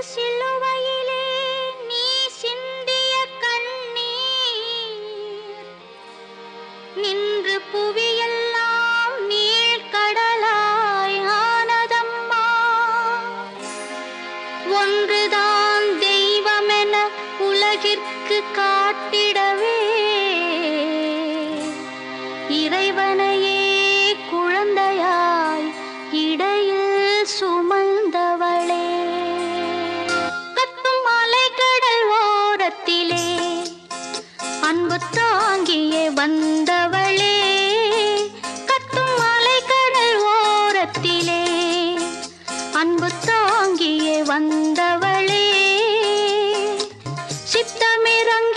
சிலுவையிலே நீ சிந்திய கண்ணீர் நின்று புவியெல்லாம் நீழ்கடலாய் ஆனதம்மா. ஒன்றுதான் தெய்வமென உலகிற்கு காட்டிடவே இறைவனையே குழந்தையாய் இடையில் சுமந்தவளே. கத்தும் அலைக்கடல் ஓரத்திலே அன்பு தாங்கியே வந்தவளே. கத்தும் அலைக்கடல் ஓரத்திலே அன்பு தாங்கியே வந்தவளே. சித்தமிறங்க